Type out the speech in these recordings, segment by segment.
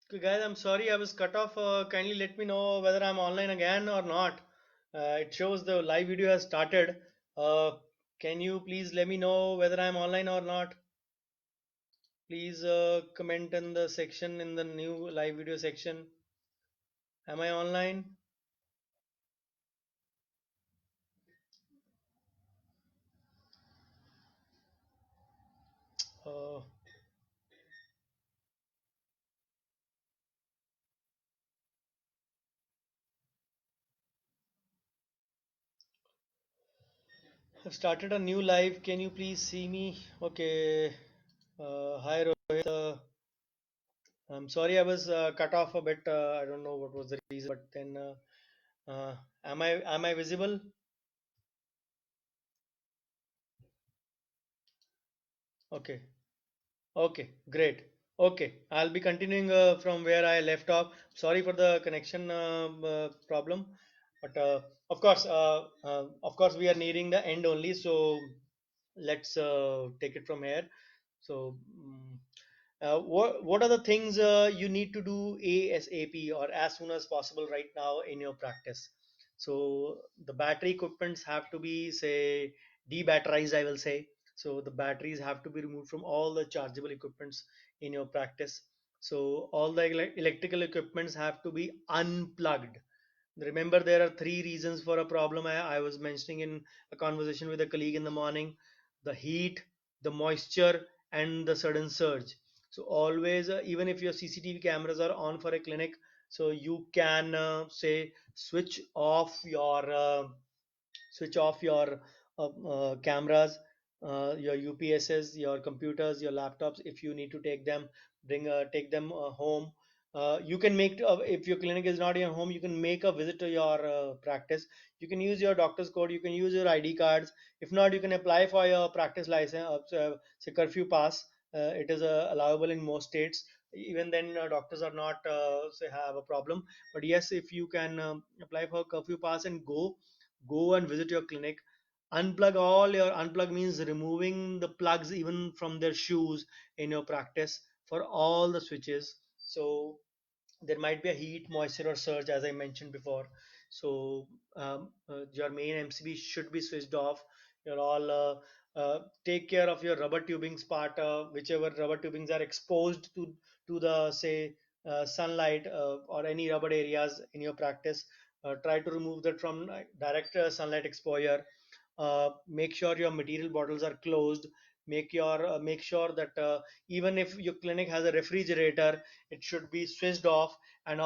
Okay, guys, I'm sorry I was cut off. Kindly let me know whether I'm online again or not. It shows the live video has started. Uh, can you please let me know whether I'm online or not? Please comment in the section in the new live video section. Am I online? Uh, I've started a new live. Can you please see me? Okay. Hi Rohit. I'm sorry I was cut off a bit. I don't know what was the reason, but then am I visible? Okay. Okay, great. Okay, I'll be continuing from where I left off. Sorry for the connection problem, but of course, we are nearing the end only. So let's take it from here. So, what are the things you need to do ASAP or as soon as possible right now in your practice? So the battery equipments have to be say debatterized, I will say. So the batteries have to be removed from all the chargeable equipments in your practice. So all the electrical equipments have to be unplugged. Remember, there are three reasons for a problem I was mentioning in a conversation with a colleague in the morning: the heat, the moisture, and the sudden surge. So, always, even if your CCTV cameras are on for a clinic, so you can say switch off your cameras, your UPSs, your computers, your laptops. If you need to take them, take them home. You can make if your clinic is not in your home, you can make a visit to your practice. You can use your doctor's code. You can use your ID cards. If not, you can apply for your practice license, say curfew pass. It is allowable in most states. Even then, doctors are not say have a problem. But yes, if you can apply for curfew pass and go and visit your clinic, unplug means removing the plugs even from their shoes in your practice for all the switches. So there might be a heat, moisture, or surge, as I mentioned before. So your main MCB should be switched off. You're all take care of your rubber tubings part, whichever rubber tubings are exposed to the say sunlight or any rubber areas in your practice. Try to remove that from direct sunlight exposure. Make sure your material bottles are closed. Make sure that even if your clinic has a refrigerator, it should be switched off, and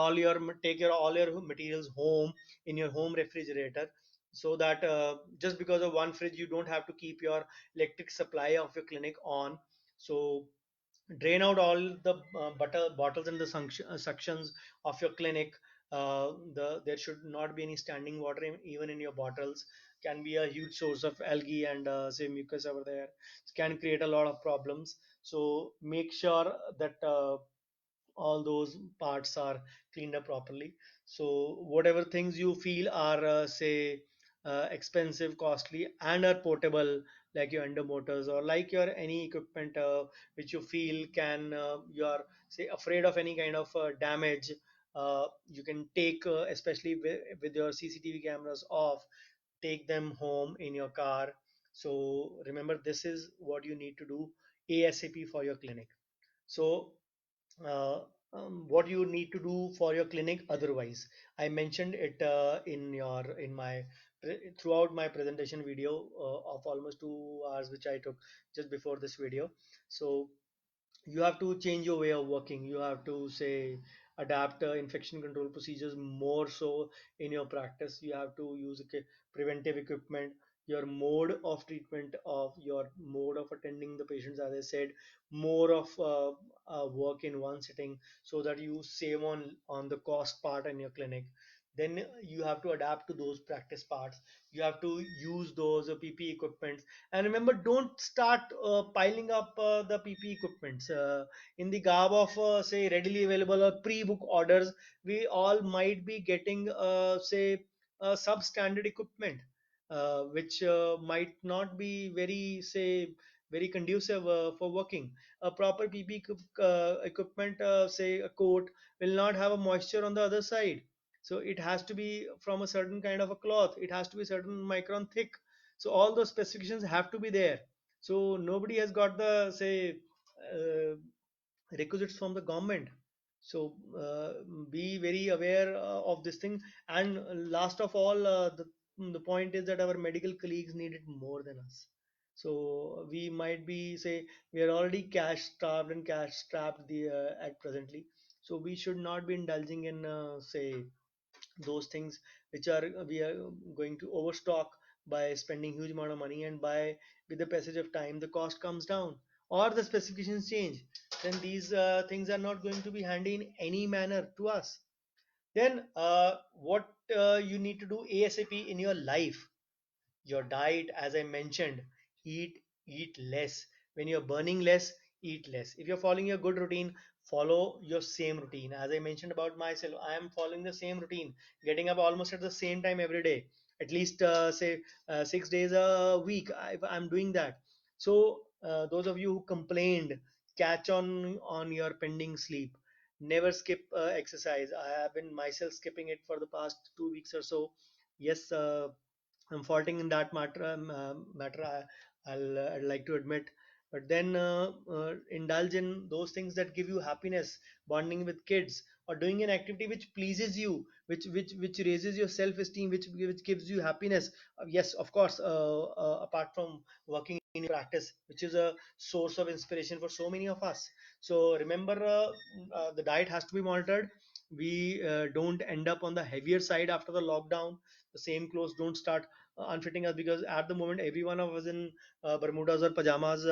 take your all your materials home in your home refrigerator, so that just because of one fridge you don't have to keep your electric supply of your clinic on. So drain out all the butter bottles and the suctions of your clinic. There should not be any standing water even in your bottles. Can be a huge source of algae and say mucus over there. It can create a lot of problems. So make sure that all those parts are cleaned up properly. So whatever things you feel are say expensive, costly, and are portable, like your endo motors or like your any equipment which you feel can you are say afraid of any kind of damage, you can take especially with your CCTV cameras off, take them home in your car. So remember, this is what you need to do ASAP for your clinic. So uh, what you need to do for your clinic otherwise, I mentioned it in my throughout my presentation video of almost 2 hours which I took just before this video. So you have to change your way of working. You have to say adapt infection control procedures more so in your practice. You have to use preventive equipment, your mode of treatment, of your mode of attending the patients, as I said, more of work in one sitting, so that you save on the cost part in your clinic. Then you have to adapt to those practice parts. You have to use those PP equipment. And remember, don't start piling up the PP equipments in the garb of say readily available or pre-book orders. We all might be getting say substandard equipment which might not be very say very conducive for working. A proper PP equipment, say a coat, will not have a moisture on the other side. So it has to be from a certain kind of a cloth. It has to be certain micron thick. So all those specifications have to be there. So nobody has got the, say, uh, requisites from the government. So be very aware of this thing. And last of all, the point is that our medical colleagues need it more than us. So we might be, say, we are already cash starved and cash strapped at presently. So we should not be indulging in, say, those things which are, we are going to overstock by spending huge amount of money, and by, with the passage of time, the cost comes down or the specifications change, then these things are not going to be handy in any manner to us. Then what you need to do asap in your life: your diet, as I mentioned, eat less. When you're burning less, eat less. If you're following a good routine, follow your same routine. As I mentioned about myself, I am following the same routine, getting up almost at the same time every day, at least say 6 days a week. I'm doing that. So those of you who complained, catch on your pending sleep. Never skip exercise. I have been myself skipping it for the past 2 weeks or so. Yes, I'm faulting in that matter. I'd like to admit, but then indulge in those things that give you happiness, bonding with kids, or doing an activity which pleases you, which raises your self-esteem, which gives you happiness. Yes, of course. Apart from working in practice, which is a source of inspiration for so many of us. So remember, the diet has to be monitored. We don't end up on the heavier side after the lockdown. The same clothes don't start unfitting us, because at the moment every one of us in bermudas or pajamas,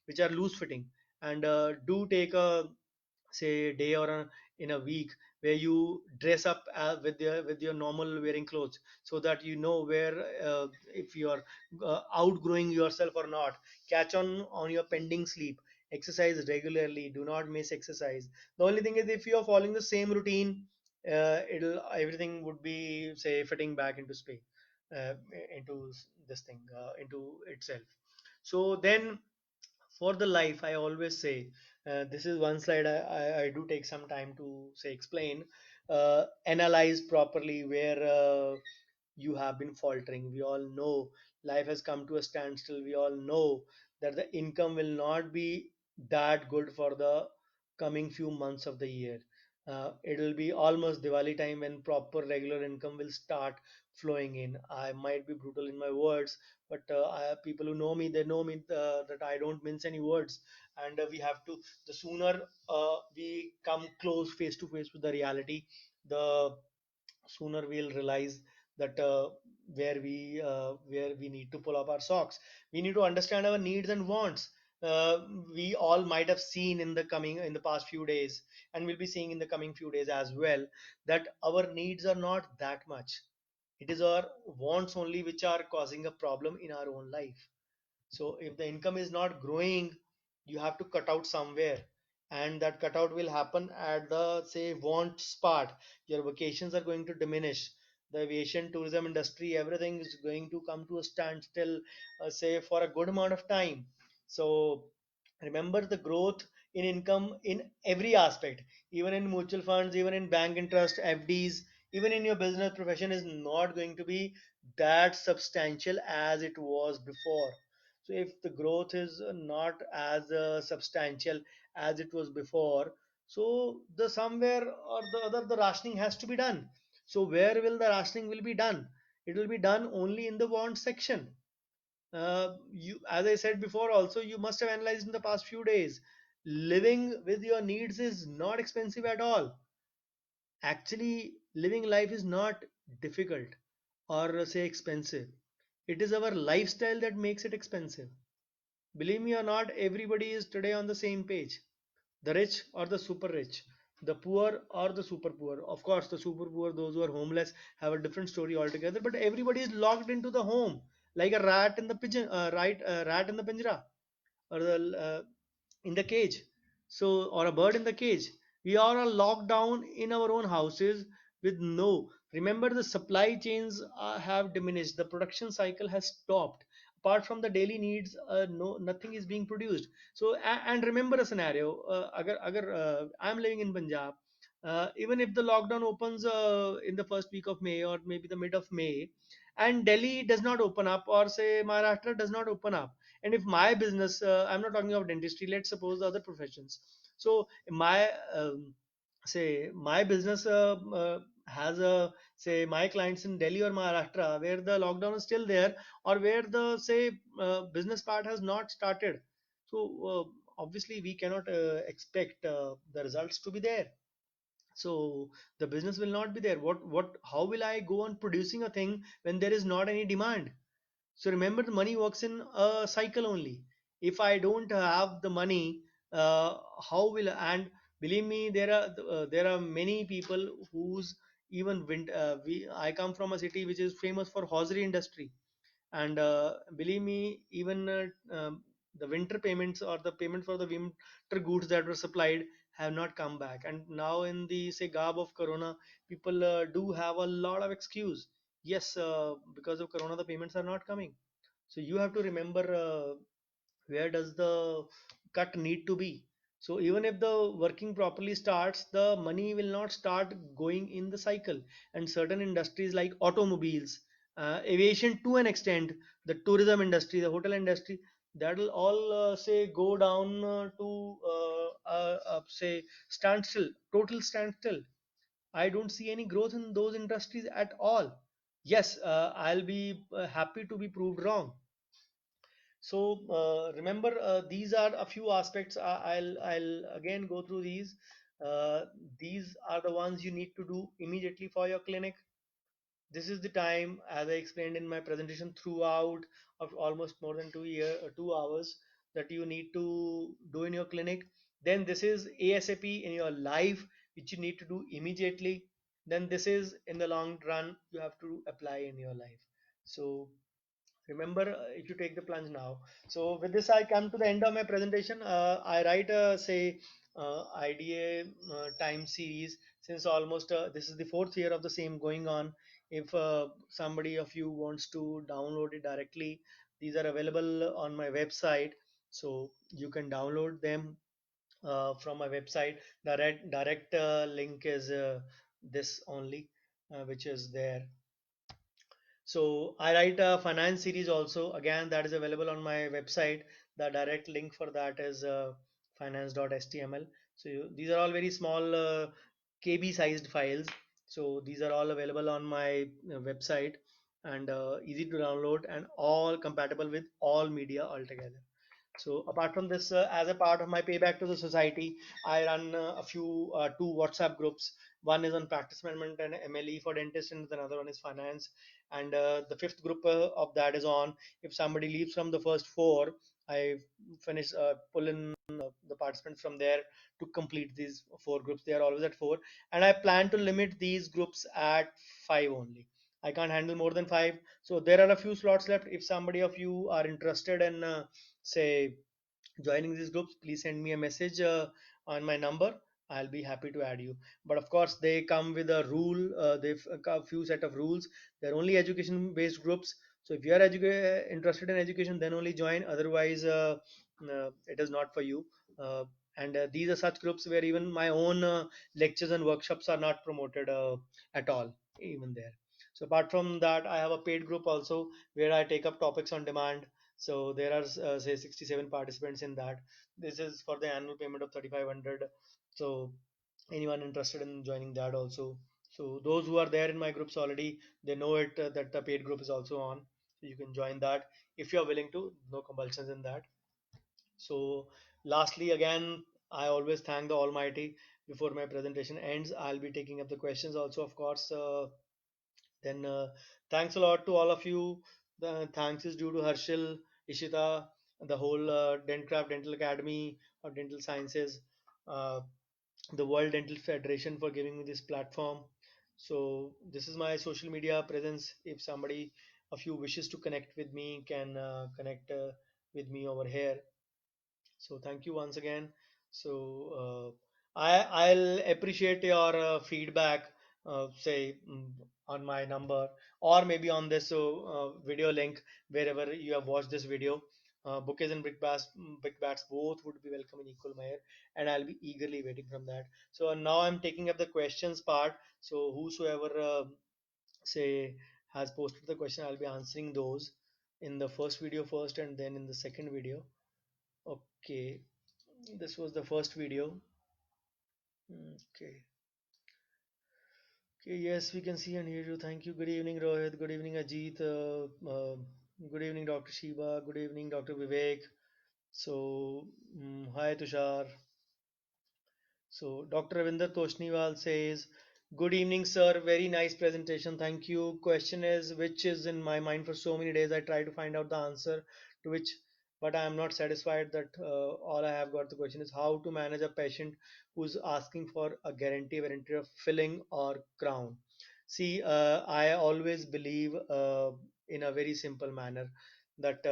which are loose fitting. And do take a, say, day or in a week where you dress up with your normal wearing clothes, so that you know where, if you are outgrowing yourself or not. Catch on your pending sleep. Exercise regularly. Do not miss exercise. The only thing is, if you are following the same routine, it'll everything would be, say, fitting back into space, uh, into this thing, into itself. So then, for the life, I always say, this is one slide I do take some time to, say, explain. Analyze properly where you have been faltering. We all know life has come to a standstill. We all know that the income will not be that good for the coming few months of the year. It'll be almost Diwali time when proper regular income will start flowing in. I might be brutal in my words, but people who know me, they know me, that I don't mince any words. And we have to, the sooner we come close face to face with the reality, the sooner we'll realize that where we need to pull up our socks. We need to understand our needs and wants. We all might have seen in the past few days, and we'll be seeing in the coming few days as well, that our needs are not that much. It is our wants only which are causing a problem in our own life. So if the income is not growing, you have to cut out somewhere, and that cutout will happen at the, say, wants part. Your vacations are going to diminish. The aviation tourism industry, everything is going to come to a standstill, say, for a good amount of time. So remember, the growth in income in every aspect, even in mutual funds, even in bank interest, FDs, even in your business profession, is not going to be that substantial as it was before. So if the growth is not as substantial as it was before, so the somewhere or the other, the rationing has to be done. So where will the rationing will be done? It will be done only in the want section. You, as I said before, also you must have analyzed in the past few days. Living with your needs is not expensive at all. Actually, living life is not difficult or, say, expensive. It is our lifestyle that makes it expensive. Believe me or not, everybody is today on the same page. The rich or the super rich, the poor or the super poor. Of course, the super poor, those who are homeless, have a different story altogether. But everybody is locked into the home, like a rat in the pigeon, rat in the pinjra, or the in the cage. So, or a bird in the cage. We are all locked down in our own houses with no. Remember, the supply chains have diminished. The production cycle has stopped. apart from the daily needs, no, nothing is being produced. So and remember a scenario, agar I'm living in Punjab, even if the lockdown opens in the first week of May or maybe the mid of May, and Delhi does not open up, or say Maharashtra does not open up, and if my business, I'm not talking of dentistry, let's suppose the other professions. So my say my business has a, say my clients in Delhi or Maharashtra where the lockdown is still there, or where the, say, business part has not started. So obviously we cannot expect the results to be there. So the business will not be there. What how will I go on producing a thing when there is not any demand? So remember, the money works in a cycle only. If I don't have the money, how will, and believe me, there are many people whose even we I come from a city which is famous for hosiery industry, and believe me, even the winter payments or the payment for the winter goods that were supplied have not come back. And now in the, say, garb of Corona, people do have a lot of excuse. Yes, because of Corona, the payments are not coming. So you have to remember where does the cut need to be. So even if the working properly starts, the money will not start going in the cycle. And certain industries like automobiles, aviation to an extent, the tourism industry, the hotel industry, that will all say go down to say standstill, total standstill. I don't see any growth in those industries at all. Yes, I'll be happy to be proved wrong. So remember, these are a few aspects. I'll again go through these. These are the ones you need to do immediately for your clinic. This is the time, as I explained in my presentation, throughout of almost more than 2 hours, that you need to do in your clinic. Then this is ASAP in your life, which you need to do immediately. Then this is in the long run, you have to apply in your life. So remember, if you take the plunge now. So with this I come to the end of my presentation. I write a, say, IDA time series, since almost this is the fourth year of the same going on. If somebody of you wants to download it directly, these are available on my website, so you can download them from my website. Direct link is this only, which is there. So I write a finance series also. Again, that is available on my website. The direct link for that is finance.html. So these are all very small KB sized files. So these are all available on my website, and easy to download and all compatible with all media altogether. So apart from this, as a part of my payback to the society, I run a few two WhatsApp groups. One is on practice management and MLE for dentists, and another one is finance. And the fifth group of that is on, if somebody leaves from the first four, I finish pull in the participants from there to complete these four groups. They are always at four, and I plan to limit these groups at five only. I can't handle more than five, so there are a few slots left. If somebody of you are interested in say joining these groups, please send me a message on my number. I'll be happy to add you. But of course they come with a rule. They've a few set of rules. They're only education based groups, so if you are interested in education, then only join. Otherwise it is not for you. And these are such groups where even my own lectures and workshops are not promoted at all, even there. So apart from that, I have a paid group also, where I take up topics on demand. So there are say 67 participants in that. This is for the annual payment of 3500. So anyone interested in joining that also. So those who are there in my groups already, they know it that the paid group is also on. So you can join that if you are willing to. No compulsions in that. So lastly, again, I always thank the Almighty. Before my presentation ends, I'll be taking up the questions also, of course. Then thanks a lot to all of you. The thanks is due to Harshil, Ishita, the whole Dentcraft Dental Academy or Dental Sciences, uh, the World Dental Federation for giving me this platform. So this is my social media presence. If somebody of you wishes to connect with me, can connect with me over here. So thank you once again. So I'll appreciate your feedback. Say on my number, or maybe on this video link wherever you have watched this video. Bouquets and brickbats both would be welcome in equal measure, and I'll be eagerly waiting from that. So now I'm taking up the questions part. So whosoever say has posted the question, I'll be answering those in the first video first, and then in the second video. Okay, this was the first video. Okay. Okay, yes, we can see and hear you. Thank you. Good evening, Rohit. Good evening, Ajit. Good evening, Dr. Shiba. Good evening, Dr. Vivek. So, hi, Tushar. So Dr. Ravinder Toshniwal says, "Good evening, sir. Very nice presentation. Thank you. Question is, which is in my mind for so many days. I try to find out the answer to which, but I am not satisfied that all I have got the question is how to manage a patient who's asking for a guarantee of filling or crown. See, I always believe in a very simple manner that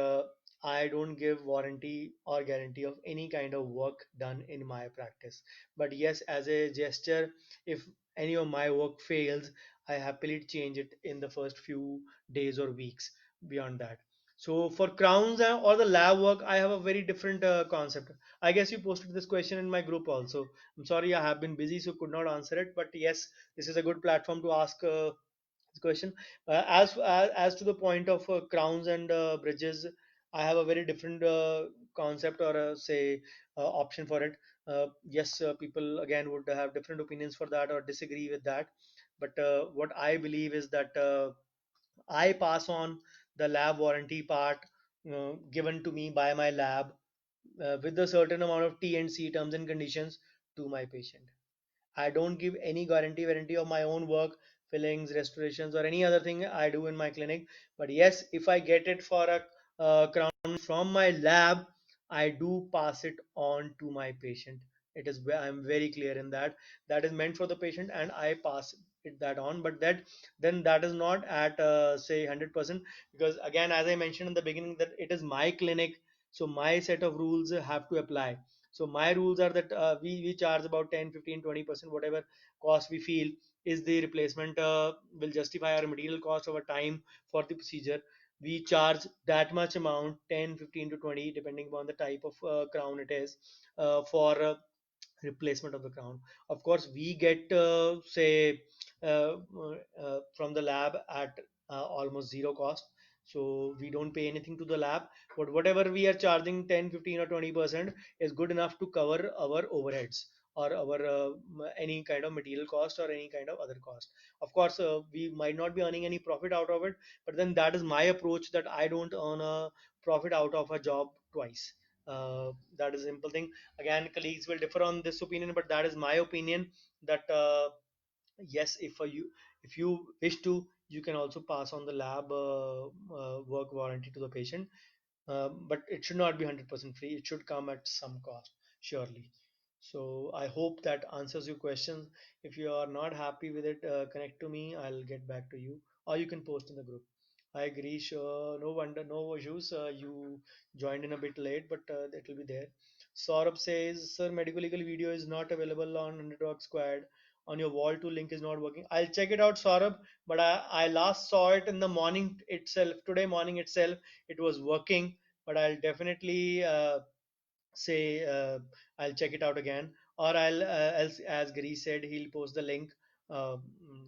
I don't give warranty or guarantee of any kind of work done in my practice. But yes, as a gesture, if any of my work fails, I happily change it in the first few days or weeks beyond that. So for crowns or the lab work, I have a very different concept. I guess you posted this question in my group also. I'm sorry, I have been busy, so could not answer it. But yes, this is a good platform to ask this question. As to the point of crowns and bridges, I have a very different concept or say option for it. Yes, people again would have different opinions for that or disagree with that. But what I believe is that I pass on the lab warranty part given to me by my lab with a certain amount of T and C terms and conditions to my patient. I don't give any guarantee of my own work, fillings, restorations, or any other thing I do in my clinic. But yes, if I get it for a crown from my lab, I do pass it on to my patient. I'm very clear in that. That is meant for the patient, and I pass it that on. But that is not at say 100%, because again, as I mentioned in the beginning, that it is my clinic, so my set of rules have to apply. So my rules are that we charge about 10, 15, 20%, whatever cost we feel is the replacement will justify our material cost over time for the procedure. We charge that much amount, 10, 15 to 20, depending upon the type of crown it is, for replacement of the crown. Of course, we get say from the lab at almost zero cost, so we don't pay anything to the lab. But whatever we are charging, 10, 15, or 20% is good enough to cover our overheads or our any kind of material cost or any kind of other cost. Of course, we might not be earning any profit out of it, but then that is my approach, that I don't earn a profit out of a job twice. That is a simple thing. Again, colleagues will differ on this opinion, but that is my opinion, that yes, if you wish to, you can also pass on the lab work warranty to the patient, but it should not be 100% free. It should come at some cost, surely. So I hope that answers your questions. If you are not happy with it, connect to me. I'll get back to you, or you can post in the group. I agree. Sure, no wonder, no issues. You joined in a bit late, but it will be there. Saurabh says, "Sir, medical legal video is not available on Underdog Squad. On your wall to link is not working." I'll check it out, Saurabh. But I last saw it in the morning itself. Today morning itself, it was working. But I'll definitely say I'll check it out again, or as Gary said, he'll post the link.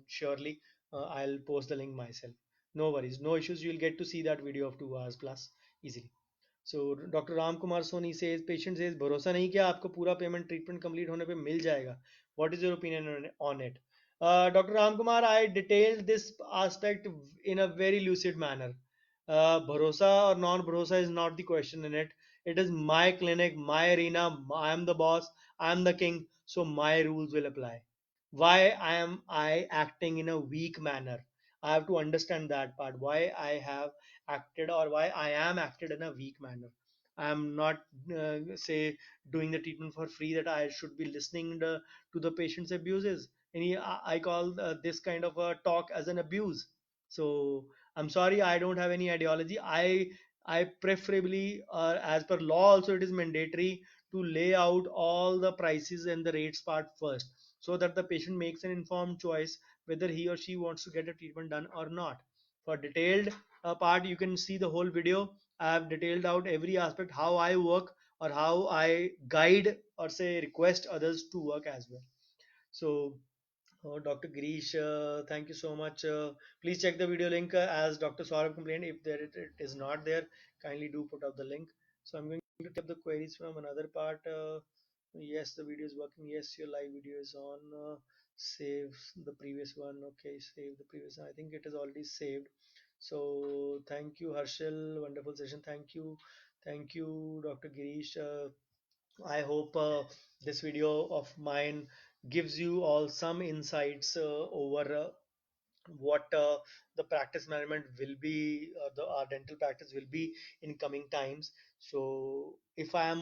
Surely, I'll post the link myself. No worries, no issues. You'll get to see that video of 2 hours plus easily. So Dr. Ram Kumar Soni says, patient says, भरोसा नहीं किया आपको पूरा payment treatment complete होने पे मिल जाएगा. What is your opinion on it? Dr. Ram Kumar, I detailed this aspect in a very lucid manner. Bharosa or non-bharosa is not the question in it. It is my clinic, my arena. I am the boss. I am the king. So my rules will apply. Why am I acting in a weak manner? I have to understand that part. Why I have acted, or why I am acted in a weak manner. I am not say doing the treatment for free, that I should be listening to the patient's abuses. I call this kind of a talk as an abuse. So I'm sorry, I don't have any ideology. I preferably, as per law also, it is mandatory to lay out all the prices and the rates part first. so that the patient makes an informed choice whether he or she wants to get a treatment done or not. For detailed part, you can see the whole video. I have detailed out every aspect, how I work or how I guide or say request others to work as well. So Dr. Girish, thank you so much. Please check the video link as Dr. Saurabh complained. If it is not there, kindly do put up the link. So I'm going to take the queries from another part. Yes, the video is working. Yes, your live video is on. Save the previous one. Okay, save the previous one. I think it is already saved. So thank you, Harshal. Wonderful session. Thank you. Thank you, Dr. Girish. I hope this video of mine gives you all some insights over what the practice management will be, our dental practice will be in coming times. So if I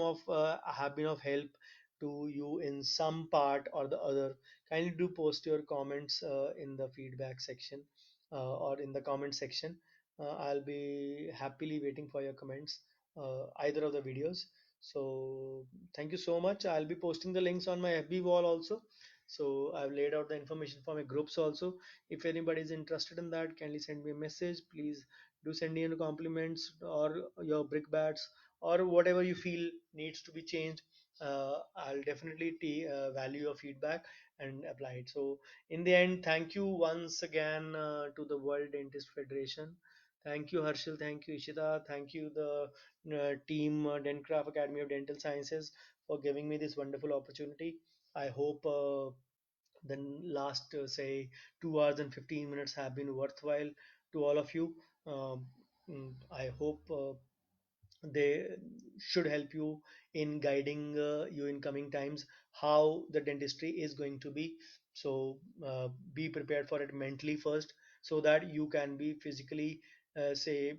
have been of help to you in some part or the other, kindly do post your comments in the feedback section or in the comment section. I'll be happily waiting for your comments, either of the videos. So thank you so much. I'll be posting the links on my FB wall also. So I've laid out the information for my groups also. If anybody is interested in that, kindly send me a message. Please do send me any compliments or your brickbats or whatever you feel needs to be changed. I'll definitely value your feedback and apply it. So in the end, thank you once again to the World Dentist Federation. Thank you, Harshil. Thank you, Ishita. Thank you, the team, Dentcraft Academy of Dental Sciences, for giving me this wonderful opportunity. I hope the last say 2 hours and 15 minutes have been worthwhile to all of you. Um, I hope they should help you in guiding you in coming times how the dentistry is going to be. So be prepared for it mentally first, so that you can be physically say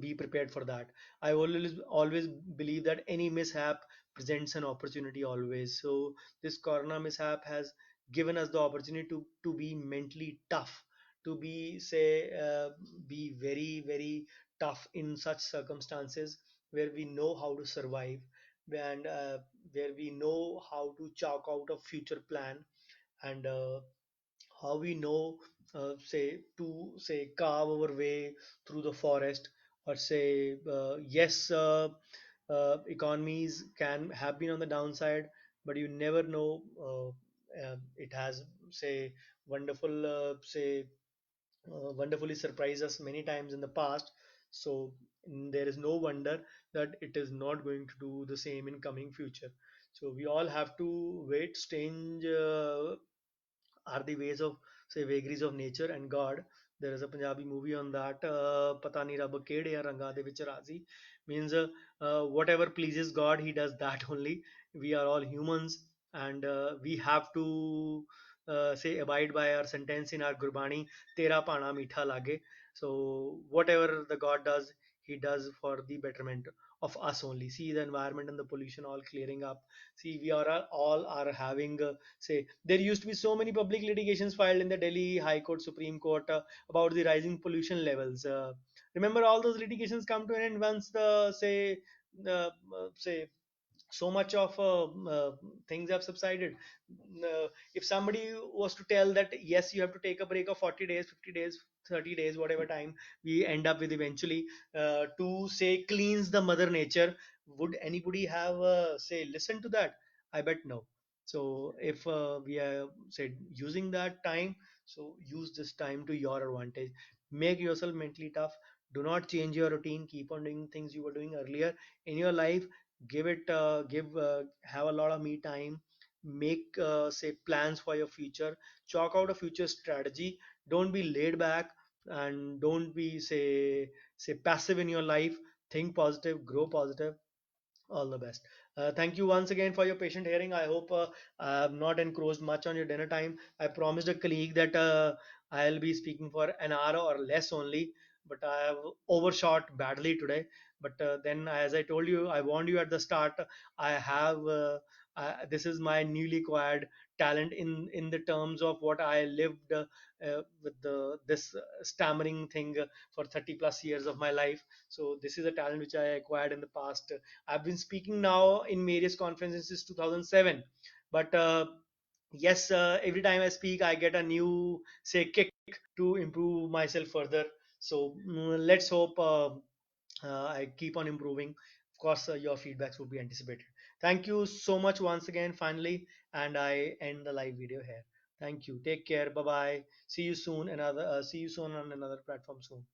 be prepared for that. I always believe that any mishap presents an opportunity always. So this corona mishap has given us the opportunity to be mentally tough, to be say be very tough in such circumstances where we know how to survive, and where we know how to chalk out a future plan, and how we know say to say carve our way through the forest, or say yes, economies can have been on the downside, but you never know. It has say wonderfully surprised us many times in the past. So there is no wonder that it is not going to do the same in coming future. So we all have to wait. Strange are the ways of say vagaries of nature and God. There is a Punjabi movie on that. Pata nahi Rabb kehde ranga de vich razi, means whatever pleases God, He does that only. We are all humans, and we have to say abide by our sentence in our Gurbani. Tera pana meetha lage. So whatever the God does, He does for the betterment of us only. See the environment and the pollution all clearing up. See, we are all are having say there used to be so many public litigations filed in the Delhi High Court, Supreme Court about the rising pollution levels. Remember, all those litigations come to an end once the say so much of things have subsided. If somebody was to tell that yes, you have to take a break of 40 days, 50 days, 30 days, whatever time we end up with eventually, to say cleanse the mother nature, would anybody have say listen to that? I bet no. So if we are say using that time, so use this time to your advantage. Make yourself mentally tough. Do not change your routine. Keep on doing things you were doing earlier in your life. Give have a lot of me time. Make say plans for your future. Chalk out a future strategy. Don't be laid back, and don't be say passive in your life. Think positive, grow positive. All the best. Thank you once again for your patient hearing. I hope I have not encroached much on your dinner time. I promised a colleague that I'll be speaking for an hour or less only, but I have overshot badly today. But then, as I told you, I warned you at the start. I have this is my newly acquired talent in the terms of what I lived with this stammering thing for 30 plus years of my life. So this is a talent which I acquired in the past. I've been speaking now in various conferences since 2007, but Yes, every time I speak, I get a new, say, kick to improve myself further. So let's hope I keep on improving. Of course, your feedbacks would be anticipated. Thank you so much once again, finally, and I end the live video here. Thank you. Take care. Bye bye. See you soon. See you soon on another platform soon.